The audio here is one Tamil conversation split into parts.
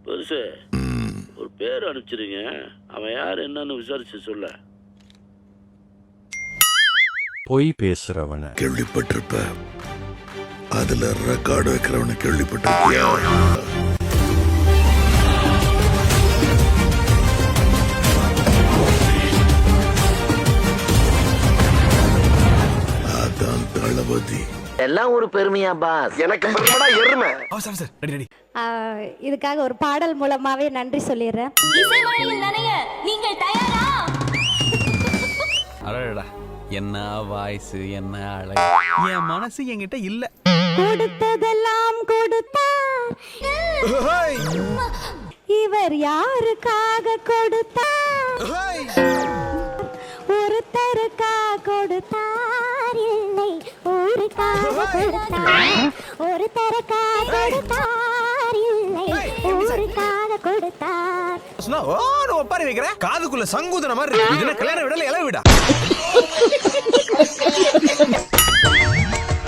பெருசு ஒரு பேர் அனுப்பிச்சிருங்க, அவன் யார் என்னன்னு விசாரிச்சு சொல்ல. பொய் பேசுறவன கேள்விப்பட்டிருப்ப, அதுல ரெக்கார்டு வைக்கிறவன கேள்விப்பட்டிருக்கியா? அதான் தளபதி. எல்லாம் ஒரு பெருமையா பாஸ்? எனக்கு பெருமைடா எருமை. இதுக்காக ஒரு பாடல் மூலமாவே நன்றி சொல்லிடுறேன். நீங்கள் தயாரா? அடடா, என்ன வாய்ஸ், என்ன அழகு. என் மனசு என்கிட்ட இல்ல. கொடுத்ததெல்லாம் கொடுத்தார், இவர் யாருக்காக கொடுத்தார்? ஒருத்தருக்காக கொடுத்தார், இல்லை ஊருக்காக கொடுத்தார். ஒருத்தருக்காக கொடுத்தார், இல்லை ஊருக்காக கொடுத்தார். ஒப்பாரி வைக்கிற காதுக்குள்ள சங்குதன மாதிரி இதுல கல்யாண விடல இலை விடா.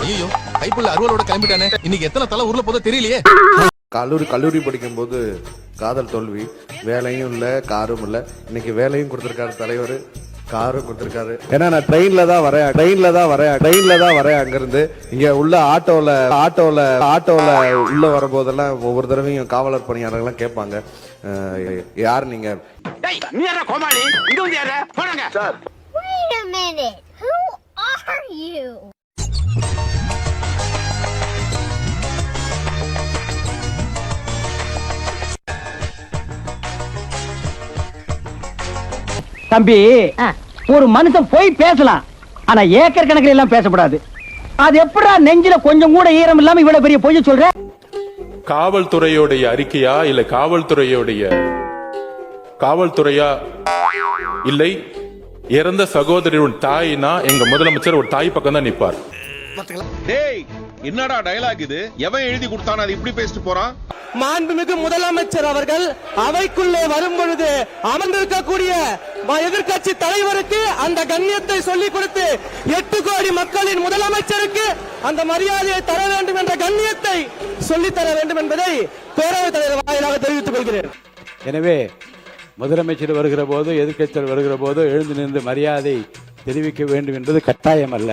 ஐயோ, கைப்புள்ள அருவலோட கிளம்பிட்டானே. இன்னைக்கு எத்தனை தலை ஊர்ல போதோ தெரியலையே. கல்லூரி படிக்கும் போது காதல் தோல்வி, வேலையும் இல்ல காரும் இல்ல. இன்னைக்கு வேலையும் கொடுத்திருக்காரு தலைவர், காரும் கொடுத்திருக்காரு. ஏன்னா நான் ட்ரெயின்ல தான் வரேன் அங்கிருந்து இங்க உள்ள ஆட்டோல உள்ள வரும்போதெல்லாம் ஒவ்வொரு தடவையும் காவலர் பணியாளர்கள்லாம் கேட்பாங்க, யார் நீங்க? Sir, Wait a minute. Who are you? தம்பி, ஒரு மனுஷன் போய் பேசலாம், ஆனா ஏக்கர் கணக்கில் எல்லாம் பேசக்கூடாது. அது எப்படா நெஞ்சில கொஞ்சம் கூட ஈரம் இல்லாம இவ்வளவு பெரிய பொய் சொல்ற? காவல்துறையோடைய அறிக்கையா இல்ல காவல்துறையா இல்லை இறந்த சகோதரியின் தாய்னா எங்க முதலமைச்சர் ஒரு தாய் பக்கம் தான் நிப்பார். என்னடா டயலாக் இது? எவன் எழுதி கொடுத்தான அது இப்படி பேசிட்டு போறான்? மாண்புமிகு முதலமைச்சர் அவர்கள் அவைக்குள்ளே வரும் பொழுது அமர்ந்திருக்கக்கூடிய எதிர்கட்சி தலைவருக்கு அந்த கண்ணியத்தை சொல்லிக் கொடுத்து 8 கோடி மக்களின் முதலமைச்சருக்கு அந்த மரியாதையை தர வேண்டும் என்ற கண்ணியத்தை சொல்லித்தர வேண்டும் என்பதை பேரவைத் தலைவர் வாயிலாக தெரிவித்துக் கொள்கிறேன். எனவே முதலமைச்சர் வருகிற போது, எதிர்க்கட்சியர் வருகிற போது எழுந்து நின்று மரியாதை தெரிவிக்க வேண்டும் என்பது கட்டாயம் அல்ல.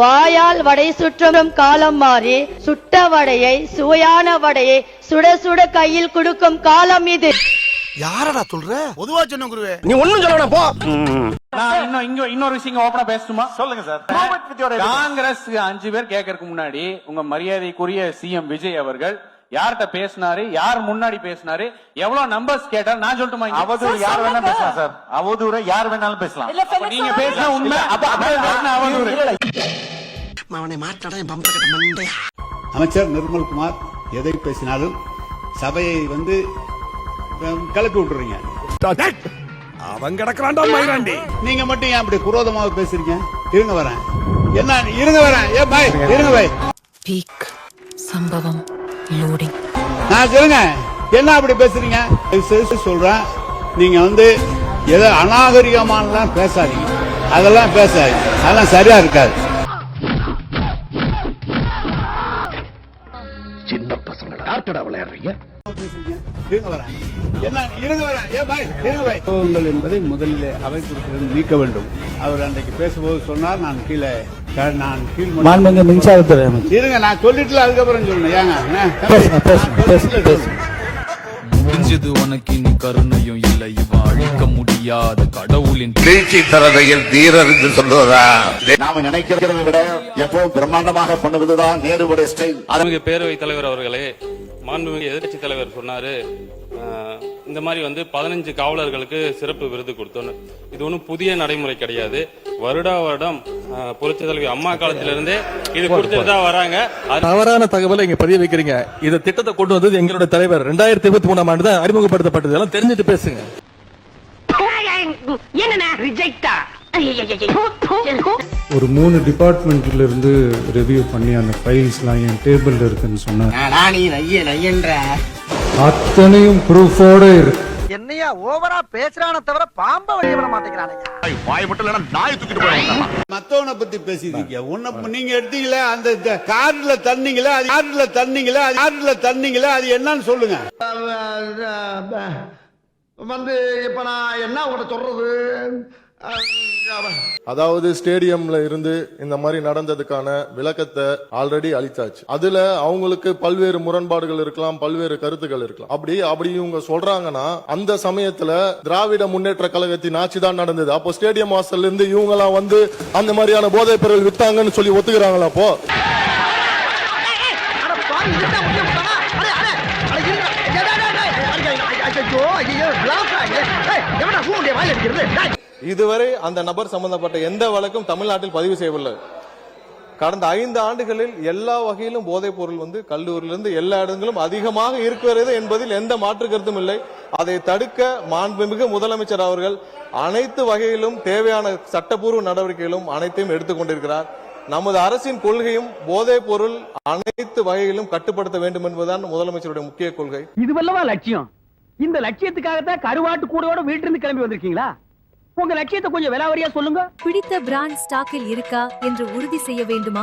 வாயால் வடை சுற்றும் காலம் மாறி சுட்ட வடையை, சுவையான வடையை சுட சுட கையில் கொடுக்கும் காலம் இது. யாரடா சொல்ற? பொதுவா சொன்ன குருவே. நீ ஒண்ணும் சொல்லணும் போ. இன்னொரு விஷயம் ஓபனா பேசணுமா? சொல்லுங்க சார். காங்கிரஸ் 5 பேர் கேட்கறதுக்கு முன்னாடி உங்க மரியாதைக்குரிய சிஎம் விஜய் அவர்கள் யார்கிட்ட பேசினாரு, யார் முன்னாடி பேசினாரு, எவ்வளவு நம்பர்ஸ் கேட்டார், நான் சொல்லட்டுமா? அவதூறு யார் வேணாலும் பேசலாம் சார். அவதூறு யார் வேணாலும் பேசலாம். நீங்க பேசினா உண்மை, அவதூறு. அமைச்சர் நிர்மல்குமார் எதை பேசினாலும் சபையை கலப்பி விட்டுறீங்க. அவன் கிடக்குறான்டா மயிராண்டி. நீங்க மட்டும் ஏன் அப்படி குரோதமாக பேசுறீங்க? இருங்க வரேன். என்ன இருங்க வரேன். ஏ பாய், இருங்க பாய். பீக் சம்பவம் லோடிங். நான் சொல்லுங்க, என்ன அப்படி பேசுறீங்க? சொல்றேன், நீங்க ஏதோ அநாகரிகமானலாம் பேசாதீங்க. அதெல்லாம் பேசாதீங்க, அதெல்லாம் சரியா இருக்காது. சின்ன பசங்களா யார்கிட்ட விளையாடுறீங்க? என்பதை முதலில் அவை குறிப்பிலிருந்து நீக்க வேண்டும். அவர் அன்றைக்கு பேசும்போது சொன்னார், நான் கீழே மின்சாரத்துறை இருங்க, நான் சொல்லிட்டு அதுக்கப்புறம் புரிஞ்சது உனக்கு இனி கருணையும் இல்லை, இவன் அழிக்க முடியாத கடவுளின் வீழ்ச்சி தரதையில் தீரர் என்று சொல்லுவதா? நாம நினைக்கிறதை விட எப்பவும் பிரம்மாண்டமாக பண்ணுவதுதான் நேருடைய ஸ்டைல். அதுமிகு பேரவைத் தலைவர் அவர்களே, மாண்புமிகு எதிர்கட்சி தலைவர் சொன்னாரு, இந்த மாதிரி 15 காவலர்களுக்கு சிறப்பு விருது கொடுத்தோன்னு. இது ஒன்றும் புதிய நடைமுறை கிடையாது. வருடம் புரட்சி தலைவி அம்மா காலத்திலிருந்தே இது கொடுத்துட்டு தான் வராங்க. தவறான தகவலை இங்க பதிய வைக்கிறீங்க. இந்த திட்டத்தை கொண்டு வந்தது எங்களுடைய தலைவர் 2023ஆம் ஆண்டு தான் அறிமுகப்படுத்தப்பட்டது. எல்லாம் தெரிஞ்சுட்டு பேசுங்க. ஒரு 3 டிபார்ட்மெண்ட்ல இருந்து ரிவ்யூ பண்ணி அந்த ஃபைல்ஸ்லாம் என் டேபிள்ல இருக்குன்னு சொன்னாங்க. அத்தனையும் ப்ரூஃபோட இருக்கு. என்னையா ஓவரா பேசுறான தவிர பாம்ப வழி விட மாட்டேங்கிறானே வாய் மட்டும் இல்லைன்னா நாய் தூக்கிட்டு போயிடும். மத்தவனை பத்தி பேசிட்டீங்க. உன்னை நீங்க எடுத்தீங்களே அந்த கார்ல தண்ணீங்களே, அது கார்ல தண்ணீங்களே, அது கார்ல தண்ணீங்களே, அது என்னன்னு சொல்லுங்க. வந்து இப்ப நான் என்ன உங்கள்கிட்ட சொல்றது? அதாவது ஸ்டேடியம்ல இருந்து இந்த மாதிரி நடந்ததுக்கான விளக்கத்தை ஆல்ரெடி அளித்தாச்சு. அதுல அவங்களுக்கு பல்வேறு முரண்பாடுகள் இருக்கலாம், பல்வேறு கருத்துக்கள் இருக்கலாம். அப்படி இவங்க சொல்றாங்கன்னா அந்த சமயத்துல திராவிட முன்னேற்ற கழகத்தின் ஆட்சி தான் நடந்தது. அப்போ ஸ்டேடியம் வாசல்ல இருந்து இவங்க எல்லாம் வந்து அந்த மாதிரியான போதைப் பொருள் வித்தாங்கன்னு சொல்லி ஒத்துக்கிறாங்களா? அப்போ இதுவரை அந்த நபர் சம்பந்தப்பட்ட எந்த வழக்கும் தமிழ்நாட்டில் பதிவு செய்யவில்லை. கடந்த 5 ஆண்டுகளில் எல்லா வகையிலும் போதைப் பொருள் வந்து கல்லூரியிலிருந்து எல்லா இடங்களும் அதிகமாக இருக்கிறது என்பதில் எந்த மாற்று கருத்தும் இல்லை. அதை தடுக்க மாண்புமிகு முதலமைச்சர் அவர்கள் அனைத்து வகையிலும் தேவையான சட்டப்பூர்வ நடவடிக்கைகளும் அனைத்தையும் எடுத்துக் கொண்டிருக்கிறார். நமது அரசின் கொள்கையும் போதைப் பொருள் அனைத்து வகையிலும் கட்டுப்படுத்த வேண்டும் என்பதுதான் முதலமைச்சருடைய முக்கிய கொள்கை. இதுவல்லவா லட்சியம்? இந்த லட்சியத்துக்காகத்தான் கருவாட்டு கூடையோட வீட்டிலிருந்து கிளம்பி வந்திருக்கீங்களா? உங்க லட்சியத்தை கொஞ்சம் விலாவரியா சொல்லுங்க. பிடித்த பிராண்ட் ஸ்டாக்கில் இருக்கா என்று உறுதி செய்ய வேண்டுமா?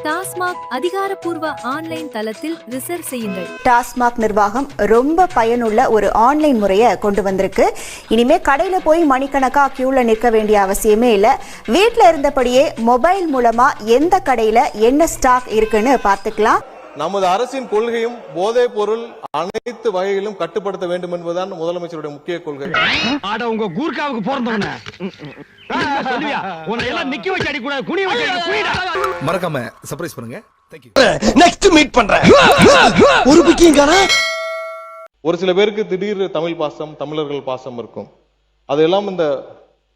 டாஸ்மாக் அதிகாரப்பூர்வ ஆன்லைன் தளத்தில் ரிசர்வ் செய்யுங்கள். டாஸ்மாக் நிர்வாகம் ரொம்ப பயனுள்ள ஒரு ஆன்லைன் முறையை கொண்டு வந்திருக்கு. இனிமே கடையில போய் மணிக்கணக்கா கியூல நிற்க வேண்டிய அவசியமே இல்ல. வீட்ல இருந்தபடியே மொபைல் மூலமா எந்த கடையில என்ன ஸ்டாக் இருக்குன்னு பார்த்துக்கலாம். நமது அரசின் கொள்கையும் போதைப் பொருள் அனைத்து வகையிலும் கட்டுப்படுத்த வேண்டும் என்பதுதான் முதலமைச்சருடைய முக்கிய கொள்கை. ஆட உங்க கூர்க்காவுக்கு பிறந்தவன சொல்லுவியா? உன்னை எல்லாம் நிக்க வச்சு அடி கூடாது, குனி வச்சு அடி, குனிடா. மறக்காம சர்ப்ரைஸ் பண்ணுங்க. Thank you. நெக்ஸ்ட் மீட் பண்றேன். ஒரு பிக்கிங்கானா? ஒரு சில பேருக்கு திடீர் தமிழ் பாசம், தமிழர்கள் பாசம் இருக்கும். அதெல்லாம் இந்த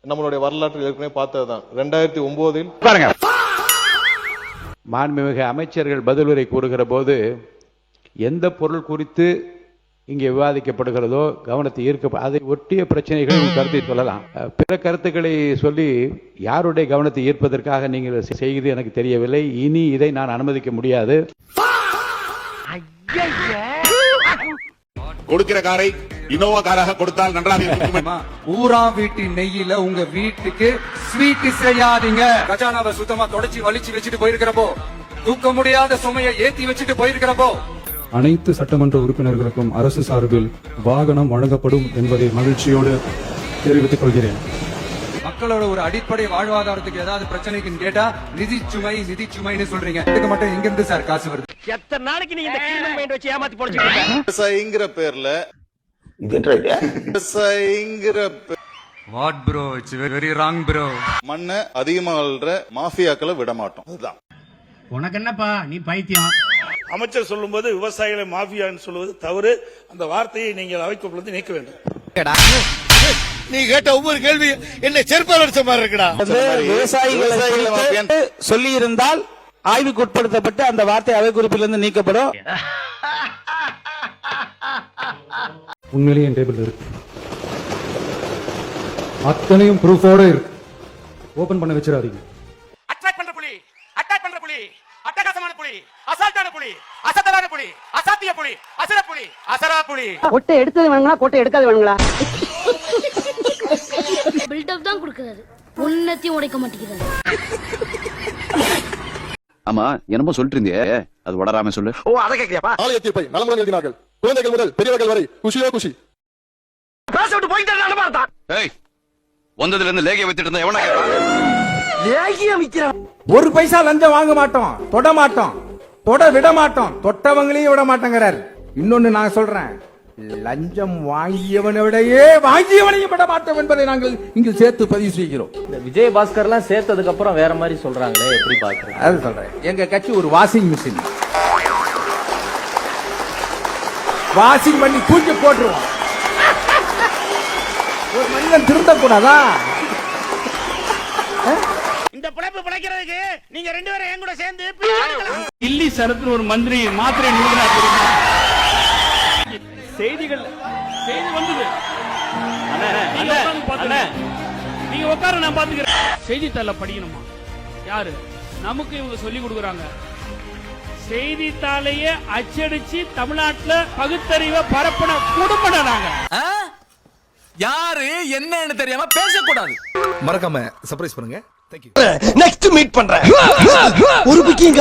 நம்மளுடைய வரலாற்றில் ஏற்கனவே பார்த்ததுதான். 2009 பாருங்க, மாண்புமிகு அமைச்சர்கள் பதிலுரை கூறுகிற போது எந்த பொருள் குறித்து இங்கே விவாதிக்கப்படுகிறதோ கவனத்தை ஈர்க்க அதை ஒட்டிய பிரச்சனைகள் கருத்தை சொல்லலாம். பிற கருத்துக்களை சொல்லி யாருடைய கவனத்தை ஈர்ப்பதற்காக நீங்கள் செய்வது எனக்கு தெரியவில்லை. இனி இதை நான் அனுமதிக்க முடியாது. கொடுக்கிற காரை இனோவா காராக கொடுத்தால் நன்றாக இருக்கும். ஊரா வீட்டின் நெய்யில உங்க வீட்டுக்கு ஸ்வீட் செய்யாதீங்க. கஜானாவை சுத்தமா தொடச்சி வலிச்சு வச்சுட்டு போயிருக்கிறப்போ, தூக்க முடியாத சுமையை ஏத்தி வச்சுட்டு போயிருக்கிறப்போ, அனைத்து சட்டமன்ற உறுப்பினர்களுக்கும் அரசு சார்பில் வாகனம் வழங்கப்படும் என்பதை மகிழ்ச்சியோடு தெரிவித்துக் கொள்கிறேன். மக்களோட ஒரு அடிப்படை வாழ்வாதாரத்துக்கு ஏதாவது பிரச்சனைக்குன்னு கேட்டா நிதி சுமைன்னு சொல்றீங்க. இதுக்கு மட்டும் எங்க இருந்து சார் காசு வருது? எத்தனை நாளைக்கு நீங்க இந்த கிரிமினல் மைண்ட் வச்சு ஏமாத்தி போடுறீங்க? விவசாயிங்கிற பேர்ல what bro, it's very wrong bro. மண்ணை அதிகமாக அள்ளுற மாஃபியாக்களை விட மாட்டோம். அதுதான். உனக்கு என்னப்பா, நீ பைத்தியம். அமைச்சர் சொல்லும்போது விவசாயிகளை மாஃபியான்னு சொல்லுவது தவறு. அந்த வார்த்தையை நீங்கள் அவைக்குள் நீக்க வேண்டும். நீ கேட்ட ஒவ்வொரு கேள்வி என்ன செருப்பால் அடிச்ச மாதிரி இருக்குடா. விவசாயிகளை சொல்லி இருந்தால் ஆய்வுக்கு உட்படுத்தப்பட்டு அந்த வார்த்தை அவை குறிப்பிலிருந்து நீக்கப்படும். உண்மையிலேயே என் டேபிள் இருக்கு, அத்தனையும் ப்ரூஃபோட இருக்கு. ஓபன் பண்ண வச்சிடாதீங்க. அட்டாக் பண்ற புலி, அட்டாக் பண்ற புலி, அட்டகாசமான புலி, அசால்ட்டான புலி, அசத்தலான புலி, அசாத்திய புலி, அசர புலி, அசரா புலி. கொட்டை எடுத்தது வேணுங்களா, கொட்டை எடுக்காது வேணுங்களா? பில்டப் தான் கொடுக்கிறாரு, உன்னத்தையும் உடைக்க மாட்டேங்கிறாரு. ஆமா, என்னமோ சொல்லிட்டு இருந்தியே, அது வளராம சொல்லு. ஓ, அத கேக்குறியாப்பா? ஆலய தீர்ப்பை நலமுடன் எழுதினார்கள். குழந்தைகள் முதல் பெரியவர்கள் வரை குஷியோ குஷி. பேச விட்டு போயிட்டு நான் பார்த்தா. ஏய், வந்ததுல இருந்து லேகிய வித்துட்டு இருந்தா எவனா கேட்பான்? லேகியம் விக்கிறான். ஒரு பைசா லஞ்சம் வாங்க மாட்டோம், தொட மாட்டோம், தொட விட மாட்டோம், தொட்டவங்களையும் விட மாட்டேங்கிறார். இன்னொன்னு நான் சொல்றேன், லஞ்சம் வாங்கியவனை விடையே வாங்கியவனையும் விட மாட்டோம் என்பதை நாங்கள் இங்கு சேர்த்து பதிவு செய்கிறோம். விஜயபாஸ்கர் எல்லாம் சேர்த்ததுக்கு அப்புறம் வேற மாதிரி சொல்றாங்களே, எப்படி பாக்குறேன்? அது சொல்றேன், எங்க கட்சி ஒரு வாஷிங் மிஷின். வாஷிங் பண்ணி தூக்கி போட்டுருவோம். ஒரு மனிதன் திருந்தக்கூடாதா? இந்த பிழைப்பு பிழைக்கிறதுக்கு நீங்க 2 பேரும் என் கூட சேர்ந்து தில்லி சரத்து ஒரு மந்திரி மாத்திரை செய்திகள் செய்தி வந்தது. நீங்க உட்கார, நான் பாத்துக்கிறேன். செய்தித்தாள படிக்கணுமா? யாரு நமக்கு இவங்க சொல்லி கொடுக்குறாங்க. செய்தித்தாளையே அச்சடிச்சு தமிழ்நாட்டுல பகுத்தறிவை பரப்பின குடும்பம் நாங்க. யாரு என்னன்னு தெரியாம பேசக்கூடாது. மறக்காம சர்ப்ரைஸ் பண்ணுங்க. தேங்க்யூ. நெக்ஸ்ட் மீட் பண்றேன். ஒரு புக்கிங்